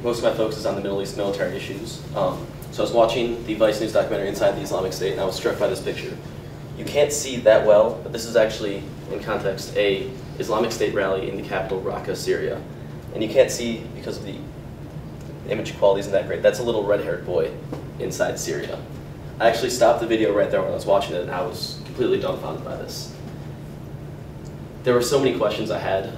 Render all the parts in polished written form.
most of my focus is on the Middle East military issues. So I was watching the Vice News documentary Inside the Islamic State, and I was struck by this picture. You can't see that well, but this is actually, in context, a Islamic State rally in the capital, Raqqa, Syria. And you can't see, because of the image quality isn't that great, that's a little red-haired boy inside Syria. I actually stopped the video right there when I was watching it, and I was completely dumbfounded by this. There were so many questions I had.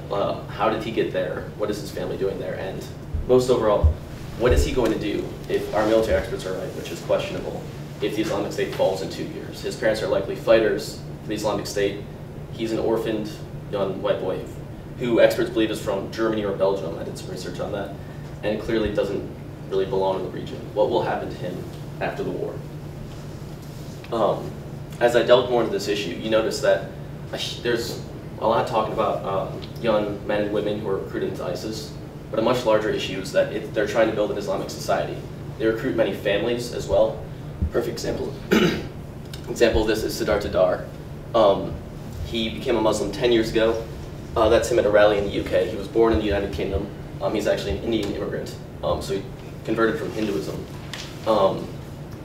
How did he get there? What is his family doing there? And most overall, what is he going to do if our military experts are right, which is questionable, if the Islamic State falls in 2 years? His parents are likely fighters for the Islamic State. He's an orphaned young white boy who experts believe is from Germany or Belgium. I did some research on that. And clearly doesn't really belong in the region. What will happen to him after the war? As I delved more into this issue, you notice that there's a lot talking about young men and women who are recruited into ISIS, but a much larger issue is that they're trying to build an Islamic society. They recruit many families as well. Perfect example. Example of this is Siddhartha Dar. He became a Muslim 10 years ago. That's him at a rally in the UK. He was born in the United Kingdom. He's actually an Indian immigrant, so he converted from Hinduism.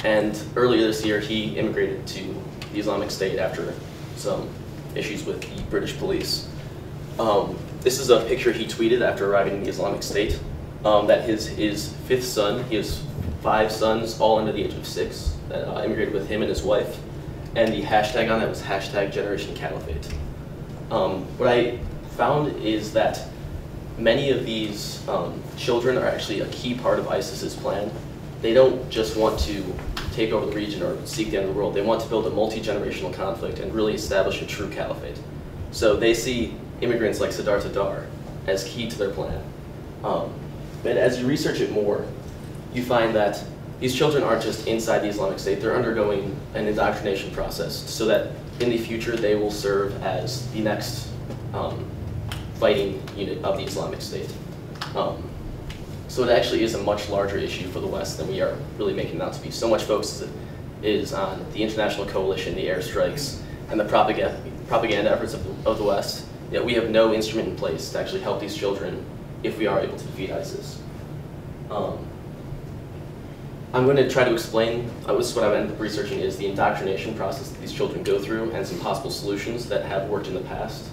And earlier this year, he immigrated to the Islamic State after some issues with the British police. This is a picture he tweeted after arriving in the Islamic State, that his fifth son, he has 5 sons, all under the age of 6, that immigrated with him and his wife. And the hashtag on that was #Generation Caliphate. What I found is that many of these children are actually a key part of ISIS's plan. They don't just want to take over the region or seek the end of the world. They want to build a multi-generational conflict and really establish a true caliphate. So they see immigrants like Siddhartha Dar as key to their plan. But as you research it more, you find that these children aren't just inside the Islamic State, they're undergoing an indoctrination process so that in the future they will serve as the next fighting unit of the Islamic State. So it actually is a much larger issue for the West than we are really making it out to be. So much focus is on the international coalition, the airstrikes, and the propaganda efforts of the West. Yet we have no instrument in place to actually help these children if we are able to defeat ISIS. I'm going to try to explain, this is what I've ended up researching, is the indoctrination process that these children go through and some possible solutions that have worked in the past.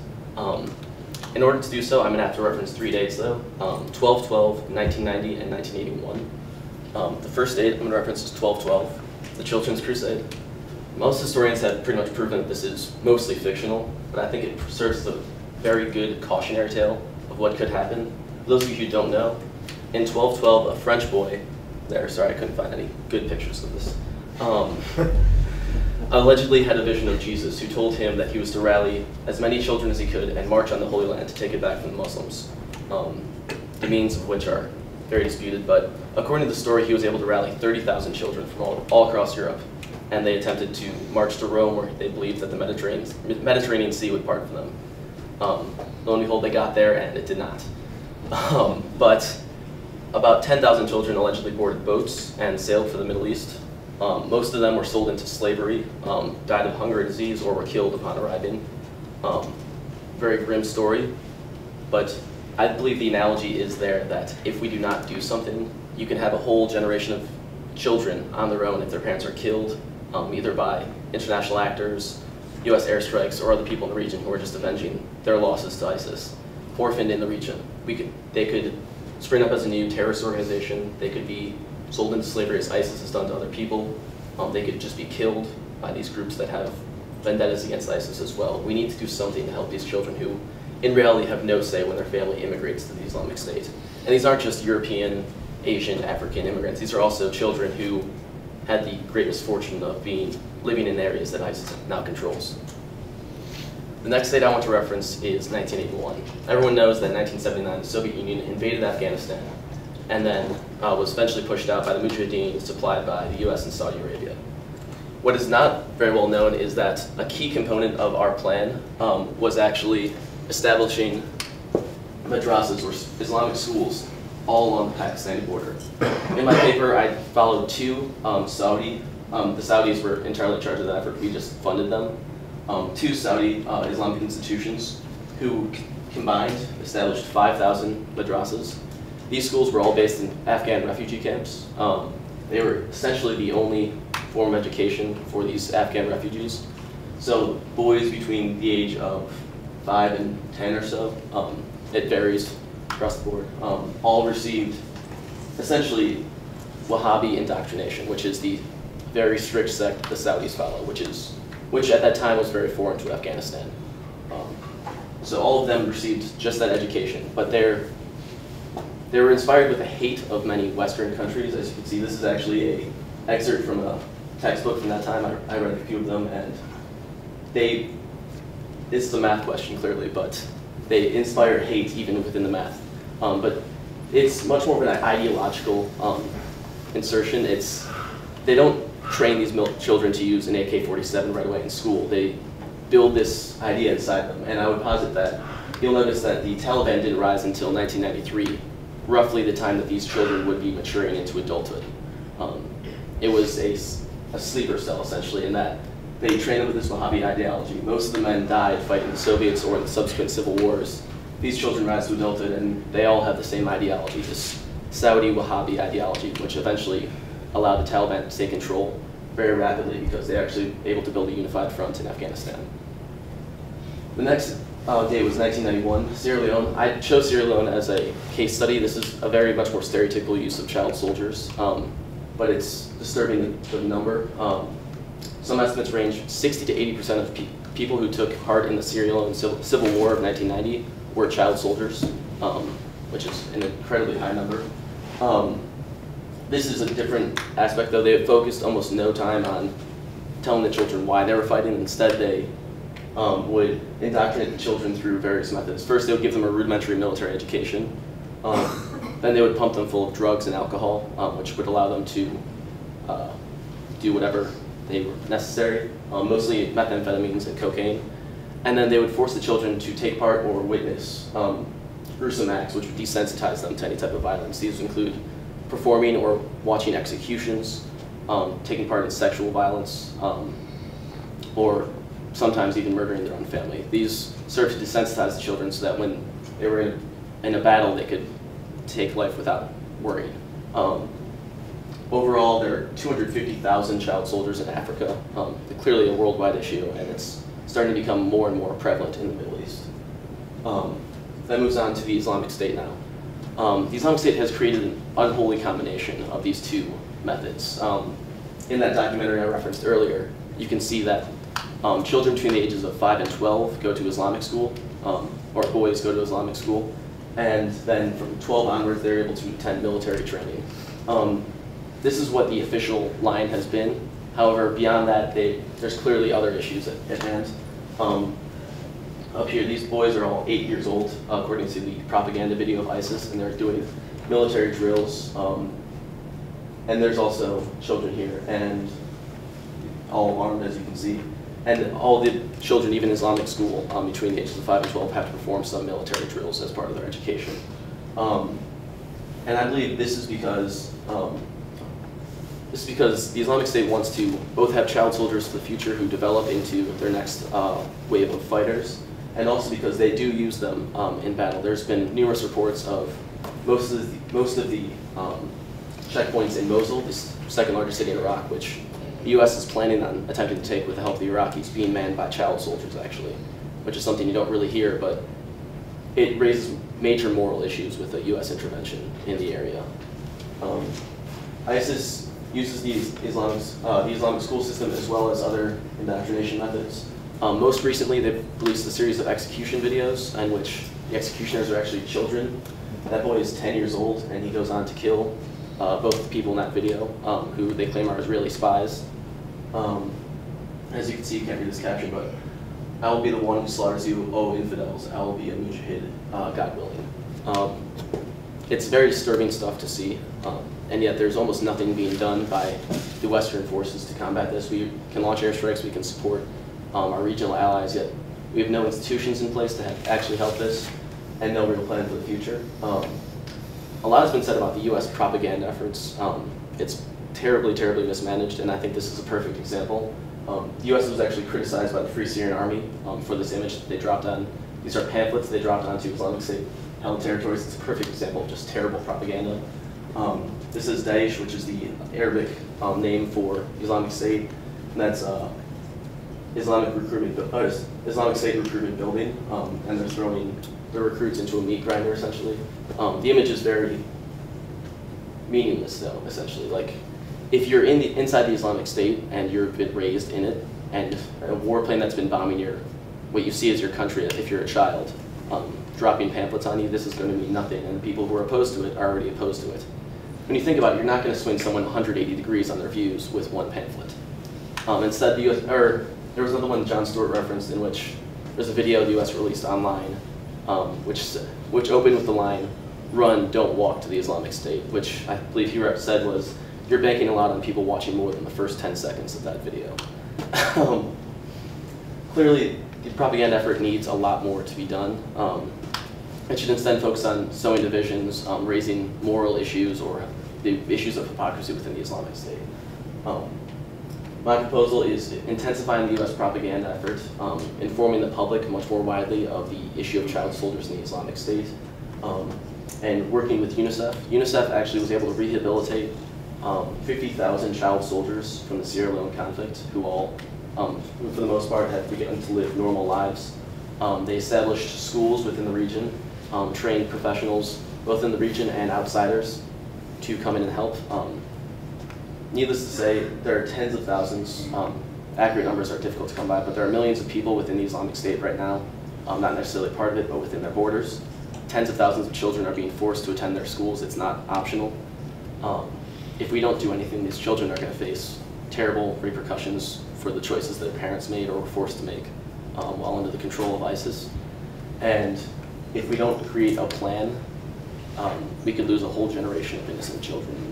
In order to do so, I'm going to have to reference 3 dates though, 12/12, 1990, and 1981. The first date I'm going to reference is 12/12, the Children's Crusade. Most historians have pretty much proven that this is mostly fictional, but I think it serves as a very good cautionary tale of what could happen. For those of you who don't know, in 12/12, a French boy, sorry I couldn't find any good pictures of this, allegedly had a vision of Jesus who told him that he was to rally as many children as he could and march on the Holy Land to take it back from the Muslims. The means of which are very disputed, but according to the story, he was able to rally 30,000 children from all across Europe, and they attempted to march to Rome where they believed that the Mediterranean Sea would part for them. Lo and behold, they got there and it did not. But about 10,000 children allegedly boarded boats and sailed for the Middle East. Most of them were sold into slavery, died of hunger or disease, or were killed upon arriving. Very grim story, but I believe the analogy is there that if we do not do something, you can have a whole generation of children on their own if their parents are killed, either by international actors, US airstrikes, or other people in the region who are just avenging their losses to ISIS, orphaned in the region. They could spring up as a new terrorist organization, they could be sold into slavery as ISIS has done to other people. They could just be killed by these groups that have vendettas against ISIS as well. We need to do something to help these children who, in reality, have no say when their family immigrates to the Islamic State. And these aren't just European, Asian, African immigrants. These are also children who had the great misfortune of living in areas that ISIS now controls. The next date I want to reference is 1981. Everyone knows that in 1979, the Soviet Union invaded Afghanistan and then was eventually pushed out by the Mujahideen supplied by the US and Saudi Arabia. What is not very well known is that a key component of our plan was actually establishing madrasas or Islamic schools all along the Pakistani border. In my paper, I followed 2 Saudi, the Saudis were entirely in charge of that effort, we just funded them, 2 Saudi Islamic institutions who combined established 5,000 madrasas. These schools were all based in Afghan refugee camps. They were essentially the only form of education for these Afghan refugees. So boys between the age of 5 and 10 or so, it varies across the board, all received essentially Wahhabi indoctrination, which is the very strict sect the Saudis follow, which at that time was very foreign to Afghanistan. So all of them received just that education, but they were inspired with a hate of many Western countries. As you can see, this is actually an excerpt from a textbook from that time. I read a few of them, and this is a math question clearly, but they inspire hate even within the math. But it's much more of an ideological insertion. They don't train these children to use an AK-47 right away in school. They build this idea inside them, and I would posit that you'll notice that the Taliban didn't rise until 1993, roughly the time that these children would be maturing into adulthood. It was a sleeper cell, essentially, in that they trained them with this Wahhabi ideology. Most of the men died fighting the Soviets or in the subsequent civil wars. These children rise to adulthood, and they all have the same ideology, this Saudi Wahhabi ideology, which eventually allowed the Taliban to take control very rapidly because they actually were able to build a unified front in Afghanistan. The next date was 1991, Sierra Leone. I chose Sierra Leone as a case study. This is a very much more stereotypical use of child soldiers, but it's disturbing the number. Some estimates range 60 to 80% of people who took part in the Sierra Leone Civil War of 1990 were child soldiers, which is an incredibly high number. This is a different aspect, though. They focused almost no time on telling the children why they were fighting. Instead, they would indoctrinate the children through various methods. First, they would give them a rudimentary military education. Then they would pump them full of drugs and alcohol, which would allow them to do whatever they were necessary, mostly methamphetamines and cocaine. And then they would force the children to take part or witness gruesome acts, which would desensitize them to any type of violence. These include performing or watching executions, taking part in sexual violence, or sometimes even murdering their own family. These served to desensitize the children so that when they were in a battle, they could take life without worrying. Overall, there are 250,000 child soldiers in Africa. Clearly a worldwide issue, and it's starting to become more and more prevalent in the Middle East. That moves on to the Islamic State now. The Islamic State has created an unholy combination of these two methods. In that documentary I referenced earlier, you can see that children between the ages of 5 and 12 go to Islamic school, or boys go to Islamic school, and then from 12 onwards they're able to attend military training. This is what the official line has been. However, beyond that, there's clearly other issues at hand. Up here, these boys are all 8 years old, according to the propaganda video of ISIS, and they're doing military drills. And there's also children here, and all armed, as you can see. And all the children, even Islamic school, between the ages of 5 and 12, have to perform some military drills as part of their education. And I believe this is because the Islamic State wants to both have child soldiers for the future who develop into their next wave of fighters, and also because they do use them in battle. There's been numerous reports of most of the checkpoints in Mosul, the second largest city in Iraq, which the U.S. is planning on attempting to take with the help of the Iraqis, being manned by child soldiers, actually, which is something you don't really hear, but it raises major moral issues with a U.S. intervention in the area. ISIS uses the Islamic school system as well as other indoctrination methods. Most recently, they've released a series of execution videos in which the executioners are actually children. That boy is 10 years old, and he goes on to kill both the people in that video, who they claim are Israeli spies. As you can see, you can't read this caption, but I will be the one who slaughters you, O infidels. I will be a mujahid, God willing. It's very disturbing stuff to see, and yet there's almost nothing being done by the Western forces to combat this. We can launch airstrikes, we can support our regional allies, yet we have no institutions in place to actually help this, and no real plan for the future. A lot has been said about the U.S. propaganda efforts. It's terribly, terribly mismanaged, and I think this is a perfect example. The U.S. was actually criticized by the Free Syrian Army for this image that they dropped on. These are pamphlets they dropped onto Islamic State held territories. It's a perfect example of just terrible propaganda. This is Daesh, which is the Arabic name for Islamic State, and that's Islamic State recruitment building, and they're throwing the recruits into a meat grinder, essentially. The image is very meaningless, though, essentially. Like, if you're inside the Islamic State and you've been raised in it, and a warplane that's been bombing what you see as your country, if you're a child, dropping pamphlets on you, this is going to mean nothing, and the people who are opposed to it are already opposed to it. When you think about it, you're not going to swing someone 180 degrees on their views with one pamphlet. Instead, there was another one John Stewart referenced in which there's a video the U.S. released online, which opened with the line, "Run, don't walk to the Islamic State," which I believe he said was, you're banking a lot on people watching more than the first 10 seconds of that video. Clearly, the propaganda effort needs a lot more to be done. It should instead focus on sowing divisions, raising moral issues, or the issues of hypocrisy within the Islamic State. My proposal is intensifying the U.S. propaganda effort, informing the public much more widely of the issue of child soldiers in the Islamic State, and working with UNICEF. UNICEF actually was able to rehabilitate 50,000 child soldiers from the Sierra Leone conflict who all, for the most part, had begun to live normal lives. They established schools within the region, trained professionals both in the region and outsiders to come in and help. Needless to say, there are tens of thousands, accurate numbers are difficult to come by, but there are millions of people within the Islamic State right now, not necessarily part of it, but within their borders. Tens of thousands of children are being forced to attend their schools. It's not optional. If we don't do anything, these children are going to face terrible repercussions for the choices that their parents made or were forced to make while under the control of ISIS. And if we don't create a plan, we could lose a whole generation of innocent children.